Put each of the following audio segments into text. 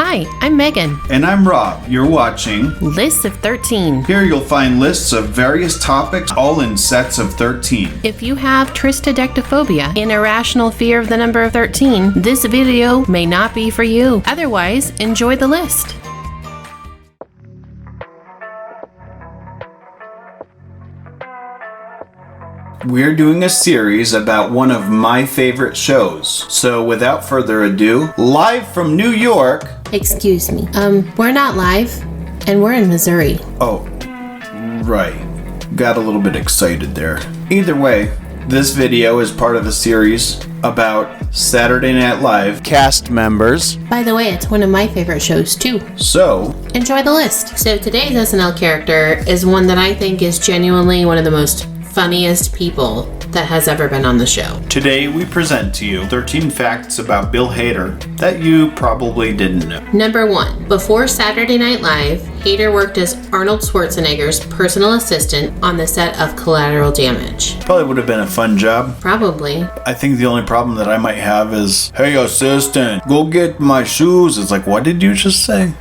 Hi, I'm Megan. And I'm Rob. You're watching Lists of 13. Here you'll find lists of various topics, all in sets of 13. If you have tristodectophobia, an irrational fear of the number 13, this video may not be for you. Otherwise, enjoy the list. We're doing a series about one of my favorite shows. So without further ado, live from New York. Excuse me. We're not live, and we're in Missouri. Oh, right. Got a little bit excited there. Either way, this video is part of a series about Saturday Night Live cast members. By the way, it's one of my favorite shows too. So, enjoy the list. So today's SNL character is one that I think is genuinely one of the most funniest people that has ever been on the show. Today we present to you 13 facts about Bill Hader that you probably didn't know. Number 1. Before Saturday Night Live, Hader worked as Arnold Schwarzenegger's personal assistant on the set of Collateral Damage. Probably would have been a fun job. Probably. I think the only problem that I might have is, hey assistant, go get my shoes. It's like, what did you just say?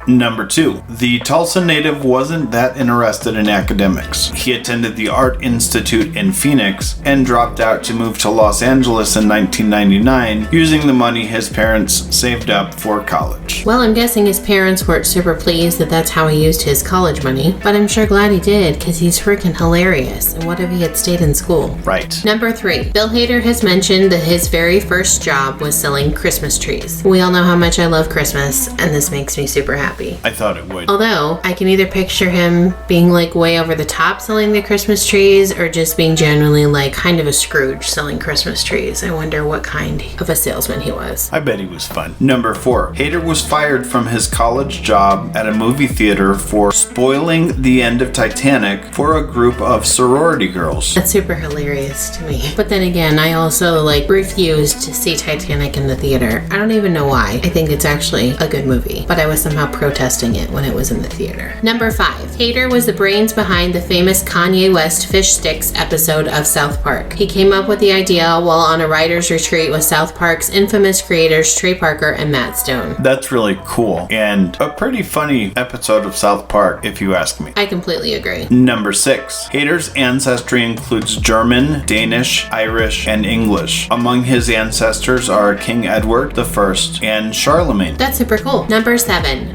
Number 2. The Tulsa native wasn't that interested in academics. He attended the Art Institute in Phoenix and dropped out to move to Los Angeles in 1999 using the money his parents saved up for college. Well, I'm guessing his parents weren't super pleased that that's how he used his college money, but I'm sure glad he did because he's freaking hilarious. And what if he had stayed in school? Right. Number 3. Bill Hader has mentioned that his very first job was selling Christmas trees. We all know how much I love Christmas, and this makes me super happy. I thought it would. Although, I can either picture him being like way over the top selling the Christmas trees or just being generally like kind of a Scrooge selling Christmas trees. I wonder what kind of a salesman he was. I bet he was fun. Number 4. Hader was fired from his college job at a movie theater for spoiling the end of Titanic for a group of sorority girls. That's super hilarious to me. But then again, I also refused to see Titanic in the theater. I don't even know why. I think it's actually a good movie, but I was somehow protesting it when it was in the theater. Number 5. Hader was the brains behind the famous Kanye West Fish Sticks episode of South Park. He came up with the idea while on a writer's retreat with South Park's infamous creators Trey Parker and Matt Stone. That's really cool and a pretty funny episode of South Park, if you ask me. I completely agree. Number 6. Hader's ancestry includes German, Danish, Irish, and English. Among his ancestors are King Edward I and Charlemagne. That's super cool. Number 7.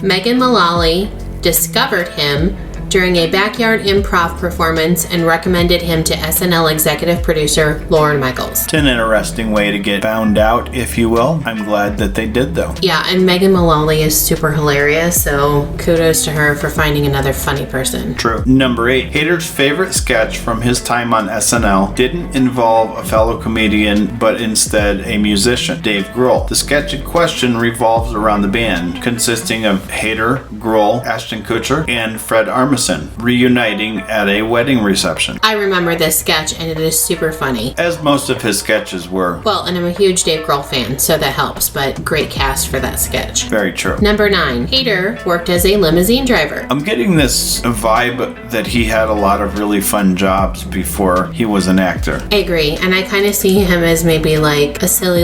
Megan Mullally discovered him during a backyard improv performance and recommended him to SNL executive producer Lorne Michaels. It's an interesting way to get found out, if you will. I'm glad that they did, though. Yeah, and Megan Mullally is super hilarious, so kudos to her for finding another funny person. True. Number 8. Hader's favorite sketch from his time on SNL didn't involve a fellow comedian, but instead a musician, Dave Grohl. The sketch in question revolves around the band, consisting of Hader, Grohl, Ashton Kutcher, and Fred Armisen reuniting at a wedding reception. I remember this sketch and it is super funny. As most of his sketches were. Well, and I'm a huge Dave Grohl fan, so that helps, but great cast for that sketch. Very true. Number 9. Hader worked as a limousine driver. I'm getting this vibe that he had a lot of really fun jobs before he was an actor. I agree, and I kind of see him as maybe like a silly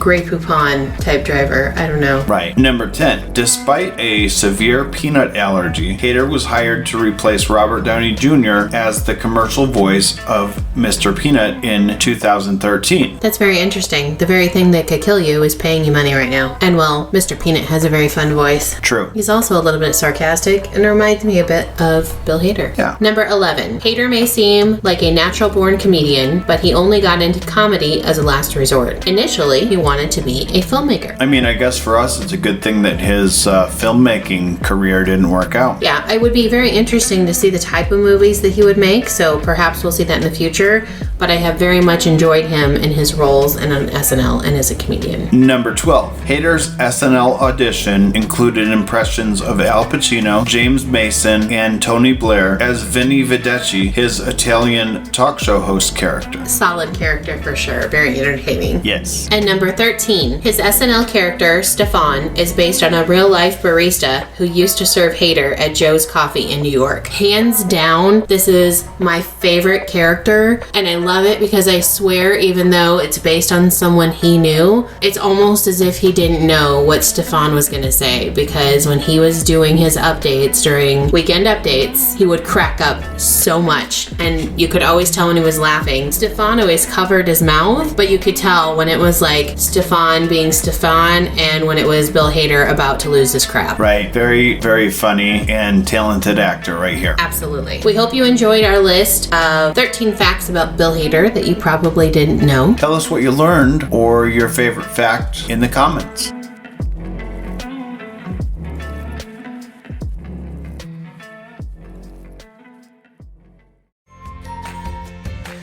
Grey Poupon type driver. I don't know. Right. Number 10. Despite a severe peanut allergy, Hader was hired to replace Robert Downey Jr. as the commercial voice of Mr. Peanut in 2013. That's very interesting. The very thing that could kill you is paying you money right now. And well, Mr. Peanut has a very fun voice. True. He's also a little bit sarcastic and reminds me a bit of Bill Hader. Yeah. Number 11. Hader may seem like a natural-born comedian, but he only got into comedy as a last resort. Initially, he wanted to be a filmmaker. I mean, I guess for us, it's a good thing that his filmmaking career didn't work out. Yeah, it would be very interesting to see the type of movies that he would make, so perhaps we'll see that in the future, but I have very much enjoyed him in his roles and on SNL and as a comedian. Number 12. Hader's SNL audition included impressions of Al Pacino, James Mason, and Tony Blair as Vinny Vedecci, his Italian talk show host character. Solid character for sure, very entertaining. Yes. And number 13. His SNL character, Stefan, is based on a real-life barista who used to serve Hader at Joe's Coffee in New York. Hands down, this is my favorite character, and I love it because I swear, even though it's based on someone he knew, it's almost as if he didn't know what Stefan was going to say, because when he was doing his updates during weekend updates, he would crack up so much, and you could always tell when he was laughing. Stefan always covered his mouth, but you could tell when it was like Stefan being Stefan and when it was Bill Hader about to lose his crap. Right. Very, very funny and talented actor right here. Absolutely. We hope you enjoyed our list of 13 facts about Bill Hader that you probably didn't know. Tell us what you learned or your favorite fact in the comments.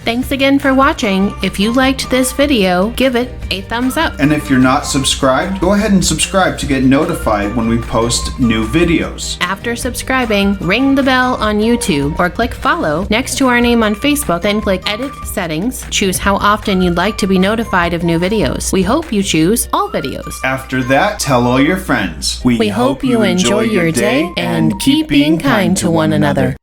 Thanks again for watching. If you liked this video, give it a thumbs up. And if you're not subscribed, go ahead and subscribe to get notified when we post new videos. After subscribing, ring the bell on YouTube or click follow next to our name on Facebook, then click edit settings. Choose how often you'd like to be notified of new videos. We hope you choose all videos. After that, tell all your friends. We hope you enjoy your day and keep being kind to one another.